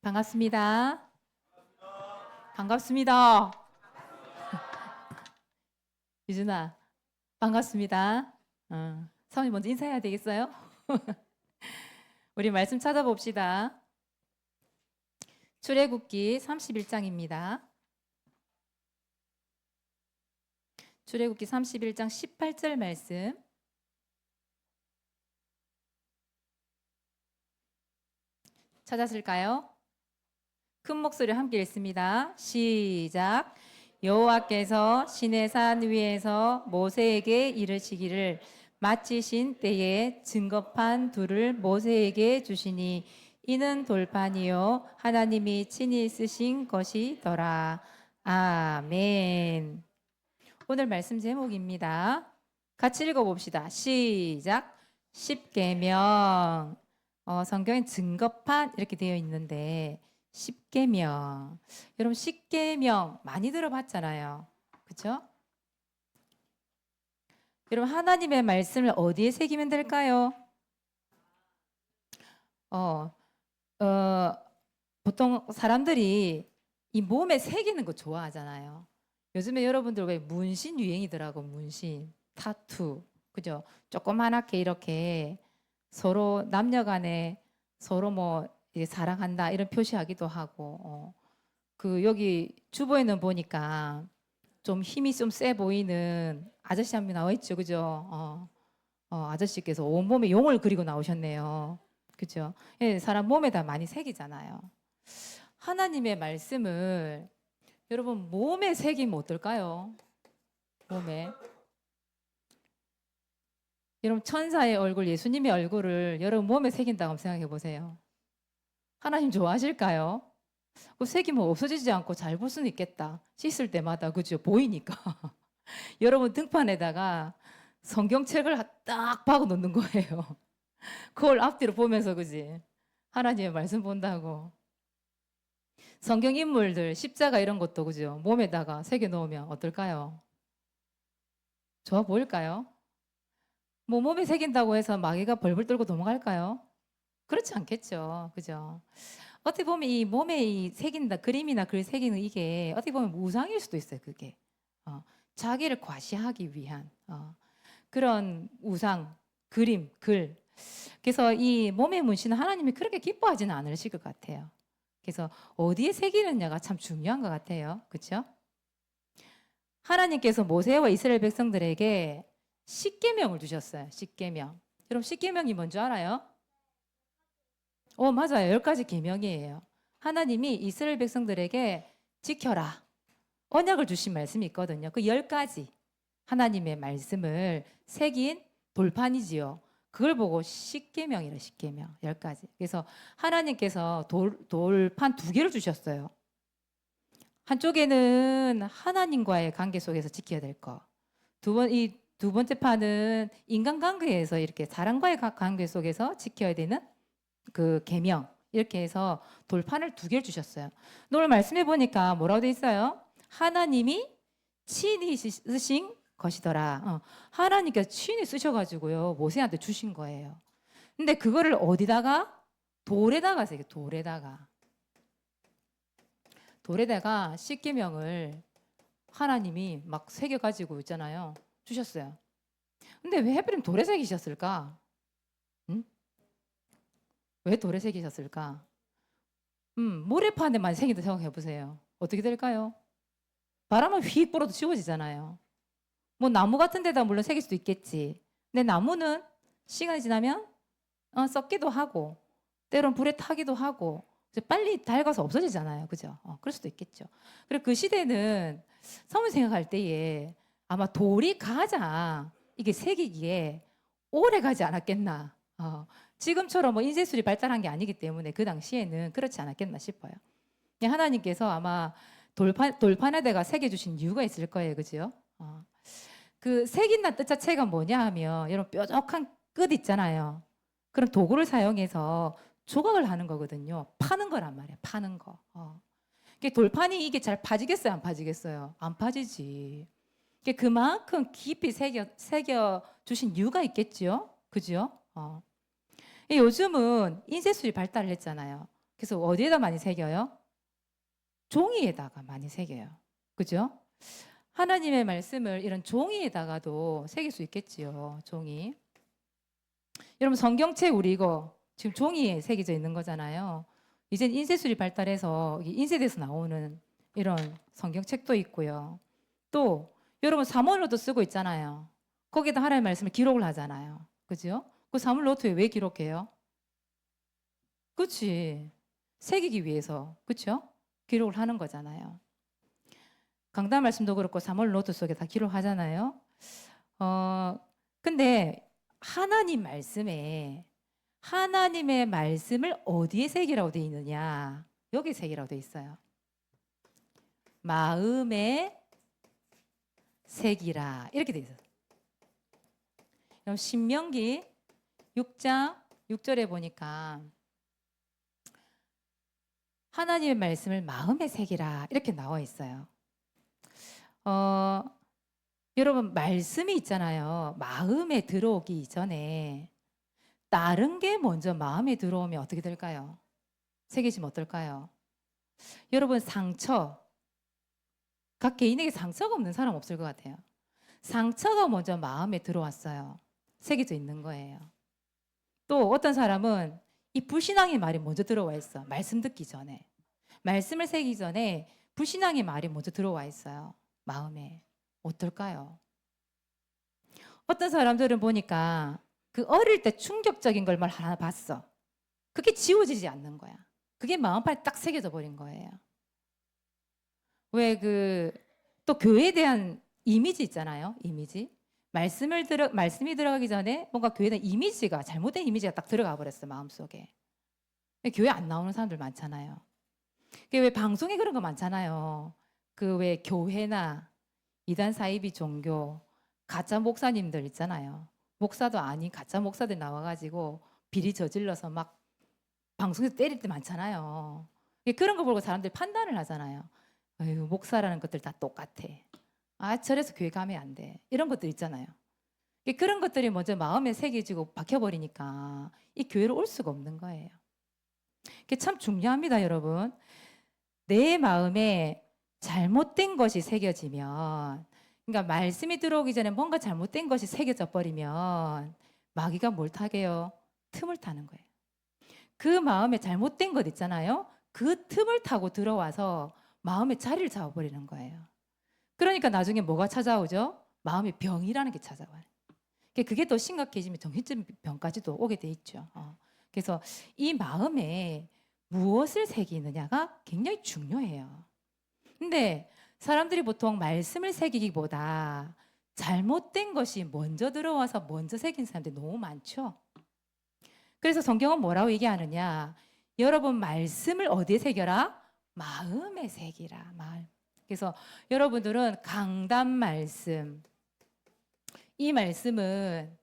반갑습니다. 반갑습니다. 유준아, 반갑습니다. 사모님 먼저 인사해야 되겠어요? 우리 말씀 찾아봅시다. 출애굽기 31장입니다. 출애굽기 31장 18절 말씀. 찾았을까요? 큰 목소리로 함께 읽습니다. 시작. 여호와께서 시내산 위에서 모세에게 이르시기를 마치신 때에 증거판 둘을 모세에게 주시니 이는 돌판이요 하나님이 친히 쓰신 것이더라. 아멘. 오늘 말씀 제목입니다. 같이 읽어봅시다. 시작. 십계명. 성경엔 증거판 이렇게 되어 있는데 십계명. 여러분 십계명 많이 들어봤잖아요. 그렇죠? 여러분 하나님의 말씀을 어디에 새기면 될까요? 보통 사람들이 이 몸에 새기는 거 좋아하잖아요. 요즘에 여러분들 왜 문신 유행이더라고. 문신, 타투, 그죠? 조그만하게 이렇게 서로 남녀간에 서로 뭐 사랑한다 이런 표시하기도 하고 그 여기 주보에는 보니까 좀 힘이 좀 세 보이는 아저씨 한 명 나와 있죠, 그죠? 아저씨께서 온몸에 용을 그리고 나오셨네요, 그죠? 예, 사람 몸에다 많이 새기잖아요. 하나님의 말씀을 여러분 몸에 새기면 어떨까요? 몸에. 여러분 천사의 얼굴, 예수님의 얼굴을 여러분 몸에 새긴다고 생각해 보세요. 하나님 좋아하실까요? 그 새기면 없어지지 않고 잘 볼 수는 있겠다. 씻을 때마다 그죠? 보이니까. 여러분 등판에다가 성경책을 딱 박아 놓는 거예요. 그걸 앞뒤로 보면서 그지? 하나님의 말씀 본다고. 성경 인물들 십자가 이런 것도 그죠? 몸에다가 새겨 놓으면 어떨까요? 좋아 보일까요? 뭐 몸에 새긴다고 해서 마귀가 벌벌 떨고 도망갈까요? 그렇지 않겠죠. 그죠? 어떻게 보면 이 몸에 이 새긴다, 그림이나 글 새기는 이게 어떻게 보면 우상일 수도 있어요, 그게. 자기를 과시하기 위한 그런 우상, 그림, 글. 그래서 이 몸의 문신은 하나님이 그렇게 기뻐하지는 않으실 것 같아요. 그래서 어디에 새기느냐가 참 중요한 것 같아요. 그렇죠? 하나님께서 모세와 이스라엘 백성들에게 십계명을 주셨어요. 십계명. 여러분 십계명이 뭔지 알아요? 맞아요. 10가지 계명이에요. 하나님이 이스라엘 백성들에게 지켜라. 언약을 주신 말씀이 있거든요. 그 10가지 하나님의 말씀을 새긴 돌판이지요. 그걸 보고 십계명이래, 십계명. 10가지. 그래서 하나님께서 돌판 2개를 주셨어요. 한쪽에는 하나님과의 관계 속에서 지켜야 될 거. 이 두 번째 판은 인간관계에서 이렇게 사람과의 관계 속에서 지켜야 되는 그 계명. 이렇게 해서 돌판을 2개를 주셨어요. 오늘 말씀해 보니까 뭐라고 돼 있어요? 하나님이 친히 쓰신 것이더라. 하나님께서 친히 쓰셔가지고요 모세한테 주신 거예요. 근데 그거를 어디다가? 돌에다가 새겨. 돌에다가 십계명을 하나님이 막 새겨가지고 있잖아요. 주셨어요. 근데 왜 하필이면 돌에 새기셨을까? 응? 왜 돌에 새기셨을까? 모래판에만 새긴다 생각해 보세요. 어떻게 될까요? 바람은 휙 불어도 지워지잖아요. 뭐 나무 같은 데다 물론 새길 수도 있겠지. 근데 나무는 시간이 지나면 썩기도 하고 때론 불에 타기도 하고 빨리 닳아서 없어지잖아요. 그죠? 그럴 수도 있겠죠. 그리고 그 시대는 성을 생각할 때에 아마 돌이 가장 이게 새기기에 오래 가지 않았겠나. 지금처럼 뭐 인쇄술이 발달한 게 아니기 때문에 그 당시에는 그렇지 않았겠나 싶어요. 하나님께서 아마 돌판에다가 새겨주신 이유가 있을 거예요. 그죠? 그 새긴다는 뜻 자체가 뭐냐 하면 여러분 뾰족한 끝 있잖아요. 그런 도구를 사용해서 조각을 하는 거거든요. 파는 거란 말이에요. 파는 거. 돌판이 이게 잘 파지겠어요? 안 파지겠어요? 안 파지지. 그만큼 깊이 새겨 주신 이유가 있겠죠. 그죠? 요즘은 인쇄술이 발달을 했잖아요. 그래서 어디에다 많이 새겨요? 종이에다가 많이 새겨요. 그죠? 하나님의 말씀을 이런 종이에다가도 새길 수 있겠지요. 종이. 여러분 성경책 우리 이거 지금 종이에 새겨져 있는 거잖아요. 이젠 인쇄술이 발달해서 인쇄돼서 나오는 이런 성경책도 있고요. 또 여러분 사물노트 쓰고 있잖아요. 거기다 하나님의 말씀을 기록을 하잖아요. 그죠? 그 사물노트에 왜 기록해요? 그렇지. 새기기 위해서. 그렇죠? 기록을 하는 거잖아요. 강단 말씀도 그렇고 사물노트 속에 다 기록하잖아요. 근데 하나님의 말씀을 어디에 새기라고 되어 있느냐? 여기 새기라고 되어 있어요. 마음에 새기라 이렇게 되어 있어요. 그럼 신명기 6장 6절에 보니까 하나님의 말씀을 마음에 새기라 이렇게 나와 있어요. 여러분 말씀이 있잖아요. 마음에 들어오기 전에 다른 게 먼저 마음에 들어오면 어떻게 될까요? 새기시면 어떨까요? 여러분 각 개인에게 상처가 없는 사람 없을 것 같아요. 상처가 먼저 마음에 들어왔어요. 새겨져 있는 거예요. 또 어떤 사람은 이 불신앙의 말이 먼저 들어와 있어. 말씀 듣기 전에. 말씀을 새기기 전에 불신앙의 말이 먼저 들어와 있어요. 마음에. 어떨까요? 어떤 사람들은 보니까 그 어릴 때 충격적인 걸 하나 봤어. 그게 지워지지 않는 거야. 그게 마음판에 딱 새겨져 버린 거예요. 왜 또 교회에 대한 이미지 있잖아요. 이미지. 말씀이 들어가기 전에 뭔가 교회에 대한 이미지가 잘못된 이미지가 딱 들어가 버렸어. 마음속에. 교회 안 나오는 사람들 많잖아요. 왜 방송에 그런 거 많잖아요. 그 왜 교회나 이단 사이비 종교 가짜 목사님들 있잖아요. 목사도 아닌 가짜 목사들 나와가지고 비리 저질러서 막 방송에서 때릴 때 많잖아요. 그런 거 보고 사람들이 판단을 하잖아요. 아유, 목사라는 것들 다 똑같아. 아, 저래서 교회 가면 안 돼. 이런 것들 있잖아요. 그런 것들이 먼저 마음에 새겨지고 박혀버리니까 이 교회로 올 수가 없는 거예요. 그게 참 중요합니다, 여러분. 내 마음에 잘못된 것이 새겨지면, 그러니까 말씀이 들어오기 전에 뭔가 잘못된 것이 새겨져 버리면 마귀가 뭘 타게요? 틈을 타는 거예요. 그 마음에 잘못된 것 있잖아요. 그 틈을 타고 들어와서 마음의 자리를 잡아버리는 거예요. 그러니까 나중에 뭐가 찾아오죠? 마음의 병이라는 게 찾아와요. 그게 더 심각해지면 정신적 병까지도 오게 돼 있죠. 그래서 이 마음에 무엇을 새기느냐가 굉장히 중요해요. 근데 사람들이 보통 말씀을 새기기보다 잘못된 것이 먼저 들어와서 먼저 새긴 사람들이 너무 많죠. 그래서 성경은 뭐라고 얘기하느냐? 여러분 말씀을 어디에 새겨라? 마음에 새기라. 마음. 그래서 여러분들은 강단 말씀, 이 말씀은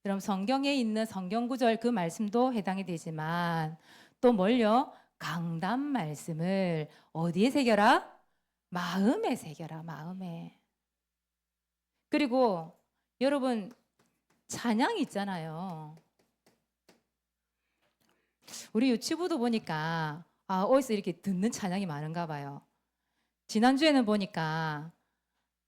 여러분 성경에 있는 성경 구절 그 말씀도 해당이 되지만 또 뭘요? 강단 말씀을 어디에 새겨라? 마음에 새겨라. 마음에. 그리고 여러분 찬양 있잖아요. 우리 유치부도 보니까 어디서 이렇게 듣는 찬양이 많은가 봐요. 지난주에는 보니까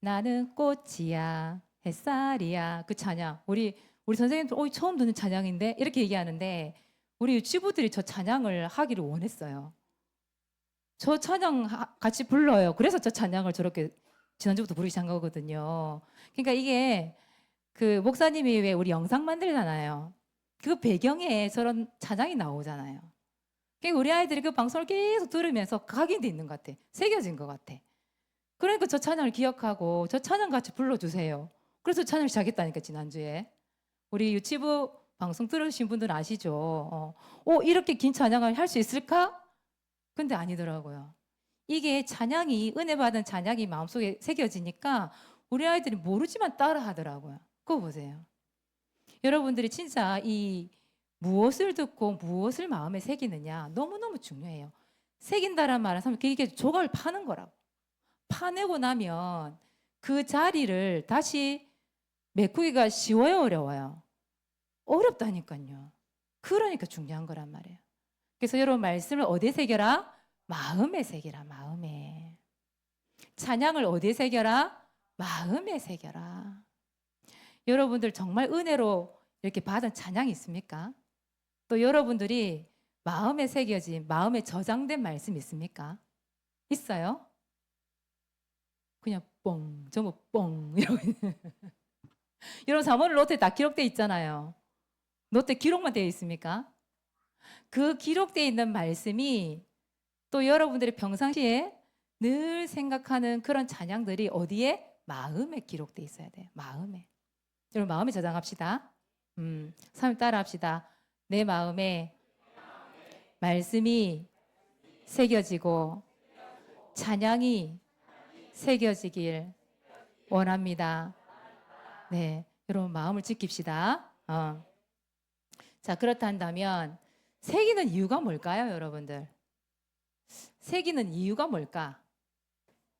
나는 꽃이야 햇살이야 그 찬양 우리 선생님들 처음 듣는 찬양인데 이렇게 얘기하는데 우리 유치부들이 저 찬양을 하기를 원했어요. 저 찬양 같이 불러요. 그래서 저 찬양을 저렇게 지난주부터 부르기 시작한 거거든요. 그러니까 이게 그 목사님이 왜 우리 영상 만들잖아요. 그 배경에 저런 찬양이 나오잖아요. 그러니까 우리 아이들이 그 방송을 계속 들으면서 각인돼 있는 것 같아. 새겨진 것 같아. 그러니까 저 찬양을 기억하고 저 찬양 같이 불러주세요. 그래서 찬양을 시작했다니까 지난주에. 우리 유치부 방송 들으신 분들은 아시죠? 이렇게 긴 찬양을 할 수 있을까? 근데 아니더라고요. 이게 찬양이 은혜 받은 찬양이 마음속에 새겨지니까 우리 아이들이 모르지만 따라 하더라고요. 그거 보세요. 여러분들이 진짜 이 무엇을 듣고 무엇을 마음에 새기느냐 너무너무 중요해요. 새긴다란 말은 이게 조각을 파는 거라고. 파내고 나면 그 자리를 다시 메꾸기가 쉬워요, 어려워요? 어렵다니까요. 그러니까 중요한 거란 말이에요. 그래서 여러분 말씀을 어디에 새겨라? 마음에 새겨라. 마음에. 찬양을 어디에 새겨라? 마음에 새겨라. 여러분들 정말 은혜로 이렇게 받은 찬양이 있습니까? 또 여러분들이 마음에 새겨진, 마음에 저장된 말씀 있습니까? 있어요? 그냥 뻥, 전부 뻥 이러고 여러분 사모님 노트에 다 기록되어 있잖아요. 노트에 기록만 되어 있습니까? 그 기록되어 있는 말씀이 또 여러분들이 평상시에 늘 생각하는 그런 찬양들이 어디에? 마음에 기록되어 있어야 돼요. 마음에. 여러분 마음에 저장합시다. 사모님 따라 합시다. 내 마음에 말씀이 새겨지고 찬양이 새겨지길 원합니다. 네, 여러분 마음을 지킵시다. 자, 그렇다면 새기는 이유가 뭘까요, 여러분들? 새기는 이유가 뭘까?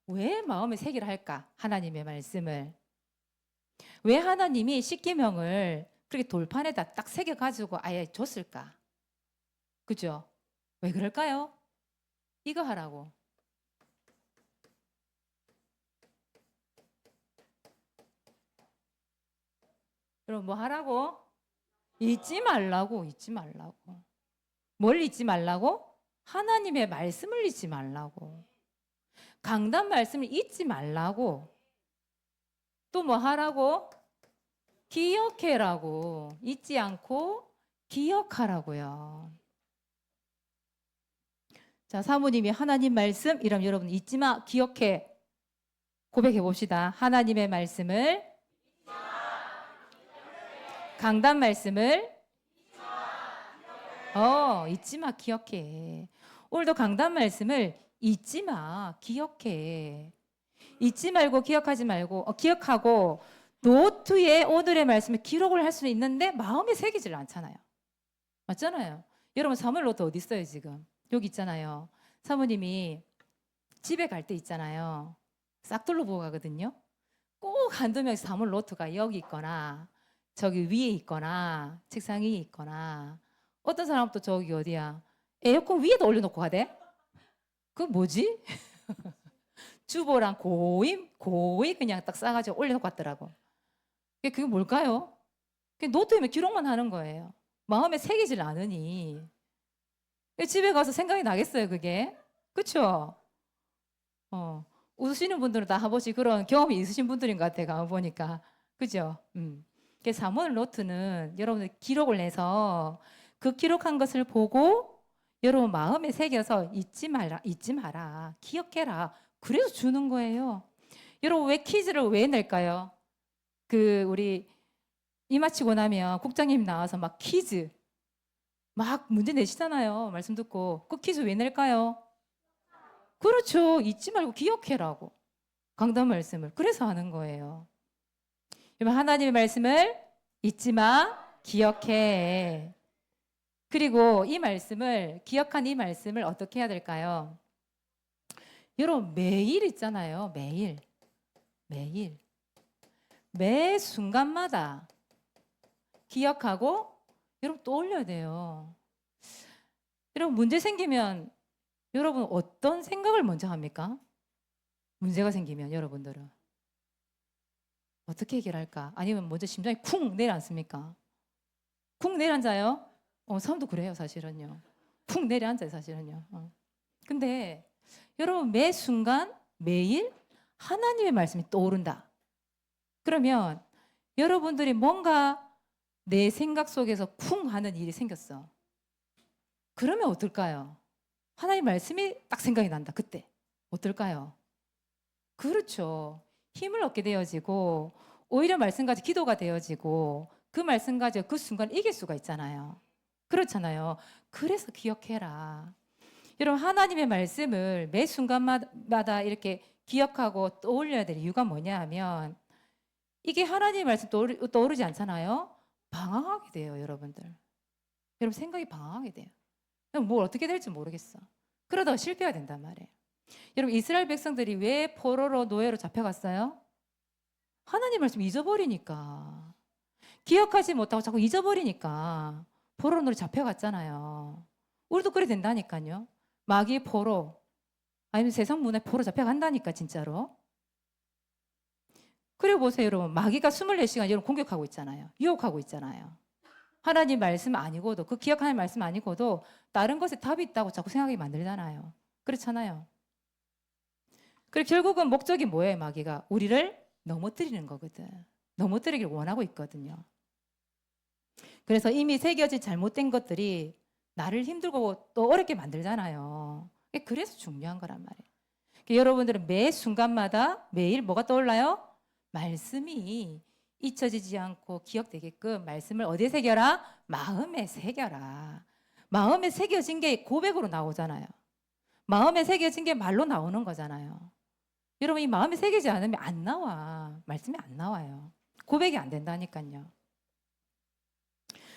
왜 마음에 새기라 할까? 하나님의 말씀을. 왜 하나님이 십계명을 그렇게 돌판에다 딱 새겨가지고 아예 줬을까? 그죠? 왜 그럴까요? 이거 하라고. 여러분 뭐 하라고? 잊지 말라고. 잊지 말라고. 뭘 잊지 말라고? 하나님의 말씀을 잊지 말라고. 강단 말씀을 잊지 말라고. 또 뭐 하라고? 기억해라고. 잊지 않고 기억하라고요. 자, 사모님이 하나님 말씀 이러면 여러분 잊지 마, 기억해. 고백해 봅시다. 하나님의 말씀을, 강단 말씀을 잊지 마, 기억해. 오늘도 강단 말씀을 잊지 마, 기억해. 잊지 말고 기억하지 말고 기억하고 노트에 오늘의 말씀을 기록을 할 수는 있는데 마음에 새기질 않잖아요. 맞잖아요. 여러분 사무엘 노트 어디 있어요 지금? 여기 있잖아요. 사모님이 집에 갈 때 있잖아요. 싹 둘러보고 가거든요. 꼭 한두 명씩 사무엘 노트가 여기 있거나 저기 위에 있거나 책상 위에 있거나 어떤 사람은 또 저기 어디야 에어컨 위에도 올려놓고 가대. 그거 뭐지? 주보랑 고이 그냥 딱 싸가지고 올려놓고 갔더라고. 그게 뭘까요? 노트에 기록만 하는 거예요. 마음에 새기질 않으니. 집에 가서 생각이 나겠어요, 그게? 그쵸? 웃으시는 분들은 다 한 번씩 그런 경험이 있으신 분들인 것 같아요, 가보니까. 그죠? 사무엘 노트는 여러분들 기록을 해서 그 기록한 것을 보고 여러분 마음에 새겨서 잊지 마라, 기억해라. 그래서 주는 거예요. 여러분 왜 퀴즈를 왜 낼까요? 우리 이 마치고 나면 국장님 나와서 막 퀴즈 막 문제 내시잖아요. 말씀 듣고. 그 퀴즈 왜 낼까요? 그렇죠. 잊지 말고 기억해라고. 강단 말씀을. 그래서 하는 거예요. 여러분 하나님의 말씀을 잊지 마, 기억해. 그리고 이 말씀을 기억한 이 말씀을 어떻게 해야 될까요? 여러분 매일 있잖아요. 매일. 매 순간마다 기억하고 여러분 떠올려야 돼요. 여러분 문제 생기면 여러분 어떤 생각을 먼저 합니까? 문제가 생기면 여러분들은 어떻게 해결할까? 아니면 먼저 심장이 쿵 내려앉습니까? 쿵 내려앉아요? 사람도 그래요 사실은요. 쿵 내려앉아요 사실은요. 근데 여러분 매 순간 매일 하나님의 말씀이 떠오른다. 그러면 여러분들이 뭔가 내 생각 속에서 쿵 하는 일이 생겼어. 그러면 어떨까요? 하나님 말씀이 딱 생각이 난다. 그때 어떨까요? 그렇죠. 힘을 얻게 되어지고 오히려 말씀까지 기도가 되어지고 그 말씀 가지고 그 순간 이길 수가 있잖아요. 그렇잖아요. 그래서 기억해라. 여러분 하나님의 말씀을 매 순간마다 이렇게 기억하고 떠올려야 될 이유가 뭐냐 하면 이게 하나님의 말씀 떠오르지 않잖아요. 방황하게 돼요 여러분들. 여러분 생각이 방황하게 돼요. 뭘 어떻게 될지 모르겠어. 그러다가 실패가 된단 말이에요. 여러분 이스라엘 백성들이 왜 포로로 노예로 잡혀갔어요? 하나님 말씀 잊어버리니까. 기억하지 못하고 자꾸 잊어버리니까 포로로 잡혀갔잖아요. 우리도 그래 된다니까요. 마귀의 포로 아니면 세상 문화의 포로 잡혀간다니까 진짜로. 그래 보세요 여러분. 마귀가 24시간 여러분 공격하고 있잖아요. 유혹하고 있잖아요. 하나님 말씀 아니고도 그 기억하는 말씀 아니고도 다른 것에 답이 있다고 자꾸 생각하게 만들잖아요. 그렇잖아요. 그리고 결국은 목적이 뭐예요 마귀가? 우리를 넘어뜨리는 거거든. 넘어뜨리기를 원하고 있거든요. 그래서 이미 새겨진 잘못된 것들이 나를 힘들고 또 어렵게 만들잖아요. 그래서 중요한 거란 말이에요. 여러분들은 매 순간마다 매일 뭐가 떠올라요? 말씀이 잊혀지지 않고 기억되게끔 말씀을 어디에 새겨라? 마음에 새겨라. 마음에 새겨진 게 고백으로 나오잖아요. 마음에 새겨진 게 말로 나오는 거잖아요. 여러분 이 마음에 새기지 않으면 안 나와. 말씀이 안 나와요. 고백이 안 된다니까요.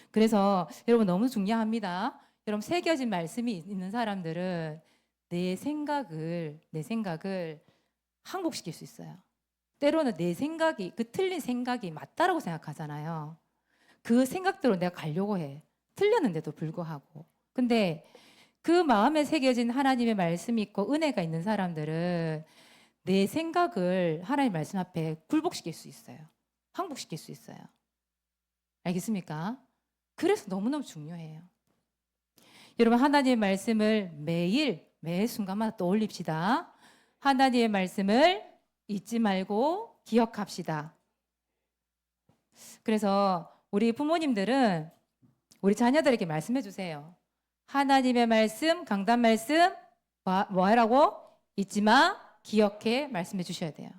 그래서 여러분 너무 중요합니다. 여러분 새겨진 말씀이 있는 사람들은 내 생각을 항복시킬 수 있어요. 때로는 내 생각이 그 틀린 생각이 맞다라고 생각하잖아요. 그 생각대로 내가 가려고 해. 틀렸는데도 불구하고. 근데 그 마음에 새겨진 하나님의 말씀이 있고 은혜가 있는 사람들은 내 생각을 하나님의 말씀 앞에 굴복시킬 수 있어요. 항복시킬 수 있어요. 알겠습니까? 그래서 너무너무 중요해요. 여러분 하나님의 말씀을 매 순간마다 떠올립시다. 하나님의 말씀을 잊지 말고 기억합시다. 그래서 우리 부모님들은 우리 자녀들에게 말씀해 주세요. 하나님의 말씀, 강단 말씀 뭐 하라고? 잊지 마, 기억해 말씀해 주셔야 돼요.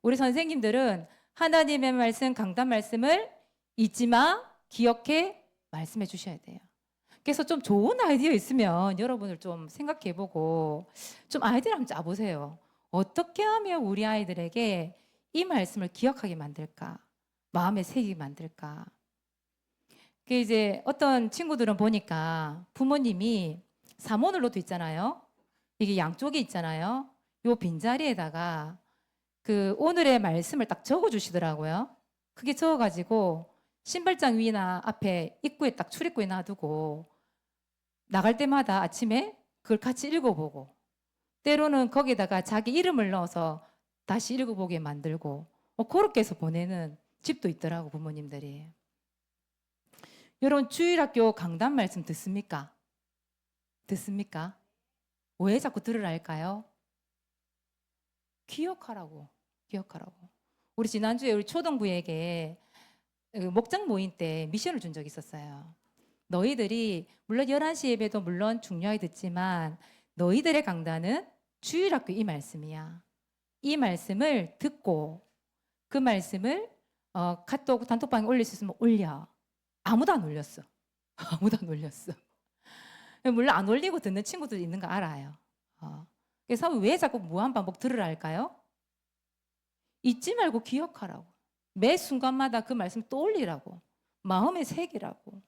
우리 선생님들은 하나님의 말씀, 강단 말씀을 잊지 마, 기억해 말씀해 주셔야 돼요. 그래서 좀 좋은 아이디어 있으면 여러분을 좀 생각해보고 좀 아이디어 한번 짜보세요. 어떻게 하면 우리 아이들에게 이 말씀을 기억하게 만들까? 마음에 새기게 만들까? 그 이제 어떤 친구들은 보니까 부모님이 사모늘로도 있잖아요. 이게 양쪽에 있잖아요. 요 빈자리에다가 그 오늘의 말씀을 딱 적어주시더라고요. 그게 적어가지고 신발장 위나 앞에 입구에 딱 출입구에 놔두고 나갈 때마다 아침에 그걸 같이 읽어보고 때로는 거기다가 자기 이름을 넣어서 다시 읽어보게 만들고 그렇게 해서 보내는 집도 있더라고 부모님들이. 여러분 주일학교 강단 말씀 듣습니까? 듣습니까? 왜 자꾸 들으라 할까요? 기억하라고. 우리 지난주에 우리 초등부에게 목장 모임 때 미션을 준 적이 있었어요. 너희들이 물론 11시 예배도 물론 중요하게 듣지만 너희들의 강단은 주일학교 이 말씀이야. 이 말씀을 듣고 그 말씀을 카톡 단톡방에 올릴 수 있으면 올려. 아무도 안 올렸어. 아무도 안 올렸어. 물론 안 올리고 듣는 친구도 있는 거 알아요. 그래서 왜 자꾸 무한반복 들으라 할까요? 잊지 말고 기억하라고. 매 순간마다 그 말씀 떠올리라고. 마음에 새기라고.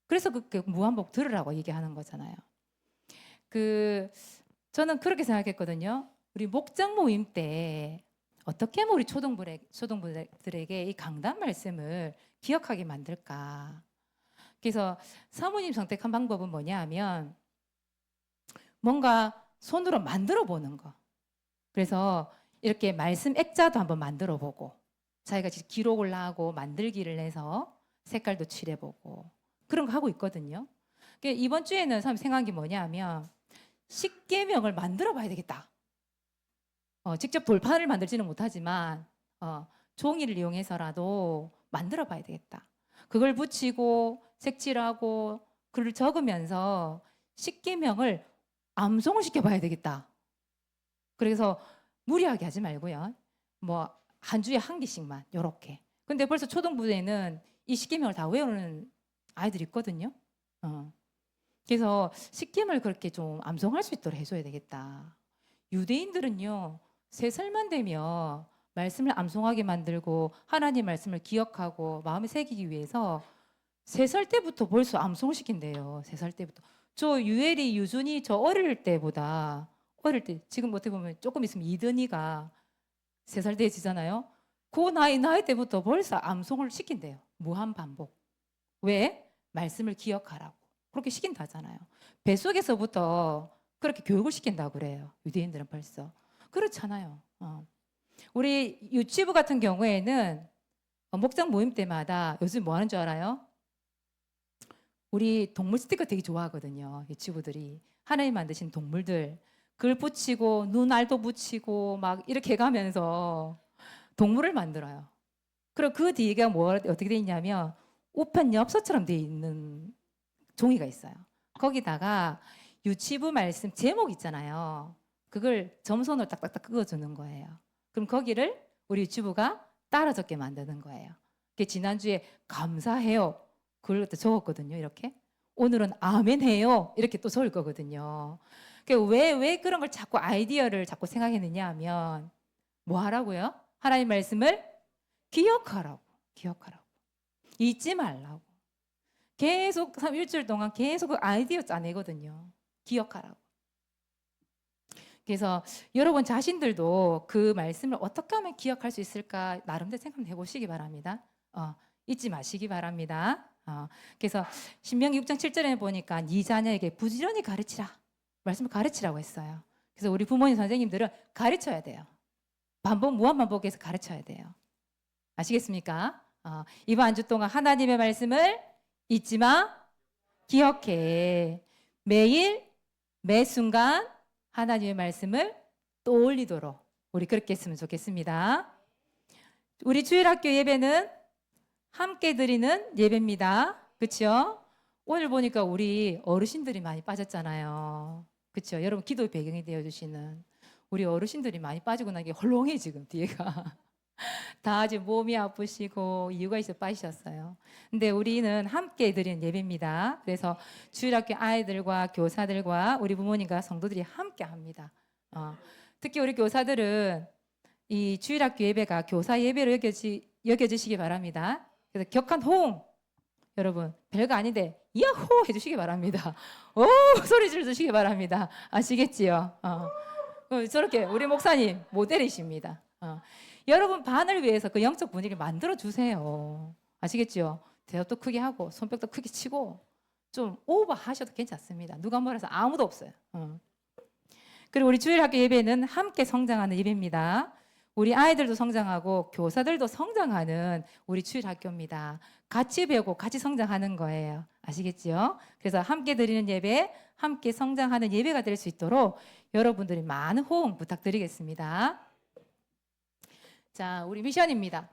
그래서 그 무한반복 들으라고 얘기하는 거잖아요. 저는 그렇게 생각했거든요. 우리 목장 모임 때 어떻게 하면 우리 초등부들에게 이 강단 말씀을 기억하게 만들까? 그래서 사모님 선택한 방법은 뭐냐 하면 뭔가 손으로 만들어 보는 거. 그래서 이렇게 말씀 액자도 한번 만들어 보고 자기가 기록을 하고 만들기를 해서 색깔도 칠해보고 그런 거 하고 있거든요. 이번 주에는 생각한 게 뭐냐 하면 십계명을 만들어 봐야 되겠다. 직접 돌판을 만들지는 못하지만 종이를 이용해서라도 만들어 봐야 되겠다. 그걸 붙이고 색칠하고 글을 적으면서 십계명을 암송을 시켜봐야 되겠다. 그래서 무리하게 하지 말고요. 뭐 한 주에 한 개씩만 요렇게. 근데 벌써 초등부에는 이 십계명을 다 외우는 아이들이 있거든요. 그래서 십계명을 그렇게 좀 암송할 수 있도록 해줘야 되겠다. 유대인들은요 3살만 되면 말씀을 암송하게 만들고 하나님 말씀을 기억하고 마음에 새기기 위해서 3살 때부터 벌써 암송을 시킨대요. 3살 때부터. 저 유엘이 유준이 저 어릴 때 지금 어떻게 보면 조금 있으면 이든이가 3살 되지잖아요. 그 나이 때부터 벌써 암송을 시킨대요. 무한 반복. 왜? 말씀을 기억하라고. 그렇게 시킨다잖아요. 뱃속에서부터 그렇게 교육을 시킨다고 그래요. 유대인들은 벌써. 그렇잖아요. 우리 유치부 같은 경우에는 목장 모임 때마다 요즘 뭐 하는 줄 알아요? 우리 동물 스티커 되게 좋아하거든요. 유치부들이. 하나님 만드신 동물들. 글 붙이고 눈알도 붙이고 막 이렇게 가면서 동물을 만들어요. 그리고 그 뒤가 뭐 어떻게 돼 있냐면 우편 엽서처럼 돼 있는 종이가 있어요. 거기다가 유치부 말씀 제목 있잖아요. 그걸 점선으로 딱딱딱 끄어주는 거예요. 그럼 거기를 우리 유치부가 따라 적게 만드는 거예요. 지난주에 감사해요. 그걸 또 적었거든요. 이렇게. 오늘은 아멘해요. 이렇게 또 적을 거거든요. 왜 그런 걸 자꾸 아이디어를 자꾸 생각했느냐 하면 뭐 하라고요? 하나님 말씀을 기억하라고. 기억하라고. 잊지 말라고. 계속 일주일 동안 계속 그 아이디어 짜내거든요. 기억하라고. 그래서 여러분 자신들도 그 말씀을 어떻게 하면 기억할 수 있을까 나름대로 생각해 보시기 바랍니다. 잊지 마시기 바랍니다. 그래서 신명기 6장 7절에 보니까 네 자녀에게 부지런히 가르치라. 말씀을 가르치라고 했어요. 그래서 우리 부모님 선생님들은 가르쳐야 돼요. 무한 반복해서 가르쳐야 돼요. 아시겠습니까? 이번 한 주 동안 하나님의 말씀을 잊지 마, 기억해. 매일, 매 순간 하나님의 말씀을 떠올리도록 우리 그렇게 했으면 좋겠습니다. 우리 주일학교 예배는 함께 드리는 예배입니다. 그렇죠? 오늘 보니까 우리 어르신들이 많이 빠졌잖아요. 그렇죠? 여러분 기도의 배경이 되어주시는 우리 어르신들이 많이 빠지고 나게 헐렁해 지금 뒤에가. 다 지금 몸이 아프시고 이유가 있어 빠지셨어요. 근데 우리는 함께 드리는 예배입니다. 그래서 주일학교 아이들과 교사들과 우리 부모님과 성도들이 함께 합니다. 특히 우리 교사들은 이 주일학교 예배가 교사 예배로 여겨지시기 바랍니다. 그래서 격한 호응 여러분 별거 아닌데 야호 해주시기 바랍니다. 오 소리 질러주시기 바랍니다. 아시겠지요? 저렇게 우리 목사님 모델이십니다. 여러분 반을 위해서 그 영적 분위기를 만들어 주세요. 아시겠죠? 대답도 크게 하고 손뼉도 크게 치고 좀 오버 하셔도 괜찮습니다. 누가 뭐라 해서 아무도 없어요. 그리고 우리 주일학교 예배는 함께 성장하는 예배입니다. 우리 아이들도 성장하고 교사들도 성장하는 우리 주일학교입니다. 같이 배우고 같이 성장하는 거예요. 아시겠죠? 그래서 함께 드리는 예배, 함께 성장하는 예배가 될 수 있도록 여러분들이 많은 호응 부탁드리겠습니다. 자, 우리 미션입니다.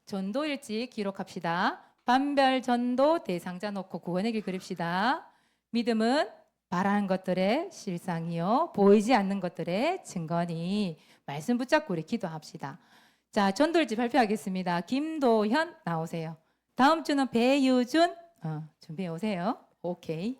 전도일지 기록합시다. 반별 전도 대상자 놓고 구원의 길 그립시다. 믿음은 바라는 것들의 실상이요 보이지 않는 것들의 증거니 말씀 붙잡고 우리 기도합시다. 자, 전도일지 발표하겠습니다. 김도현 나오세요. 다음 주는 배유준 준비해 오세요. 오케이.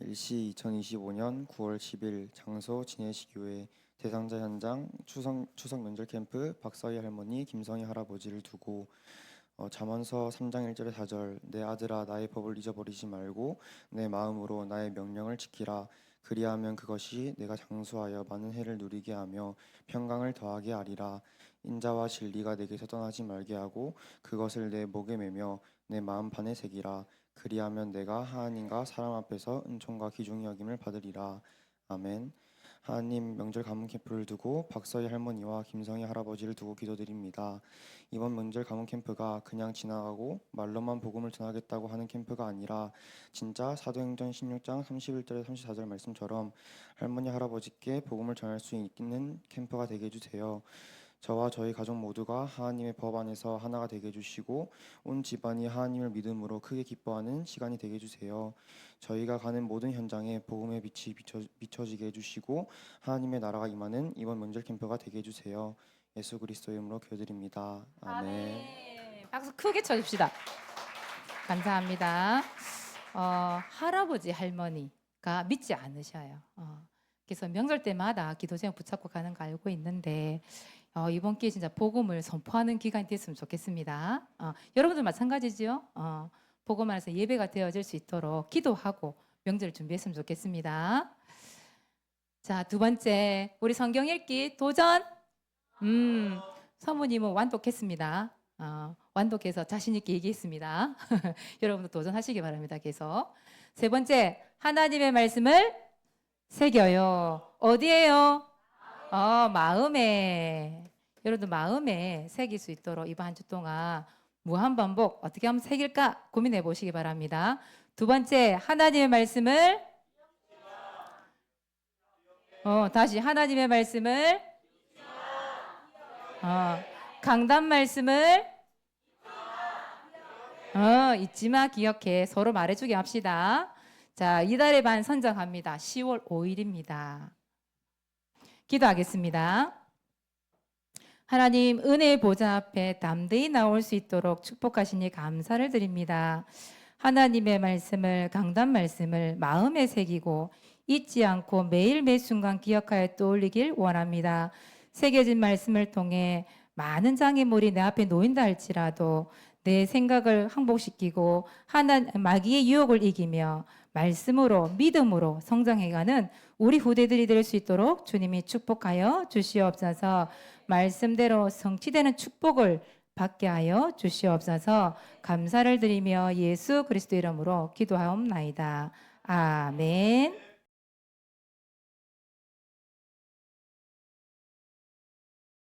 일시 2025년 9월 10일 장소 진해시교회 대상자 현장 추석 명절 캠프 박서희 할머니 김성희 할아버지를 두고 잠언서 3장 1절의 4절 내 아들아 나의 법을 잊어버리지 말고 내 마음으로 나의 명령을 지키라 그리하면 그것이 내가 장수하여 많은 해를 누리게 하며 평강을 더하게 하리라 인자와 진리가 내게서 떠나지 말게 하고 그것을 내 목에 매며 내 마음 판에 새기라 그리하면 내가 하나님과 사람 앞에서 은총과 귀중히 여김을 받으리라. 아멘. 하나님 명절 가문 캠프를 두고 박서희 할머니와 김성희 할아버지를 두고 기도드립니다. 이번 명절 가문 캠프가 그냥 지나가고 말로만 복음을 전하겠다고 하는 캠프가 아니라 진짜 사도행전 16장 31절에 34절 말씀처럼 할머니 할아버지께 복음을 전할 수 있는 캠프가 되게 해주세요. 저와 저희 가족 모두가 하나님의 법 안에서 하나가 되게 해주시고 온 집안이 하나님을 믿음으로 크게 기뻐하는 시간이 되게 해주세요. 저희가 가는 모든 현장에 복음의 빛이 비춰지게 해주시고 하나님의 나라가 임하는 이번 명절 캠프가 되게 해주세요. 예수 그리스도의 이름으로 기도드립니다. 아멘. 박수 크게 쳐줍시다. 감사합니다. 할아버지 할머니가 믿지 않으셔요. 그래서 명절 때마다 기도 제목 붙잡고 가는 거 알고 있는데 이번 기회에 진짜 복음을 선포하는 기간이 됐으면 좋겠습니다. 여러분들 마찬가지죠. 복음 안에서 예배가 되어질 수 있도록 기도하고 명절을 준비했으면 좋겠습니다. 자, 두 번째 우리 성경 읽기 도전. 사모님은 완독했습니다. 완독해서 자신 있게 얘기했습니다. 여러분도 도전하시기 바랍니다. 계속. 세 번째, 하나님의 말씀을 새겨요. 어디에요? 마음에. 여러분들 마음에 새길 수 있도록 이번 한 주 동안 무한반복 어떻게 하면 새길까 고민해 보시기 바랍니다. 두 번째, 하나님의 말씀을 다시 하나님의 말씀을 강단 말씀을 잊지마 기억해. 서로 말해주게 합시다. 자, 이달의 반 선정합니다. 10월 5일입니다. 기도하겠습니다. 하나님, 은혜의 보좌 앞에 담대히 나올 수 있도록 축복하시니 감사를 드립니다. 하나님의 말씀을, 강단 말씀을 마음에 새기고 잊지 않고 매일 매 순간 기억하여 떠올리길 원합니다. 새겨진 말씀을 통해 많은 장애물이 내 앞에 놓인다 할지라도 내 생각을 항복시키고 마귀의 유혹을 이기며 말씀으로 믿음으로 성장해가는 우리 후대들이 될 수 있도록 주님이 축복하여 주시옵소서. 말씀대로 성취되는 축복을 받게 하여 주시옵소서. 감사를 드리며 예수 그리스도 이름으로 기도하옵나이다. 아멘.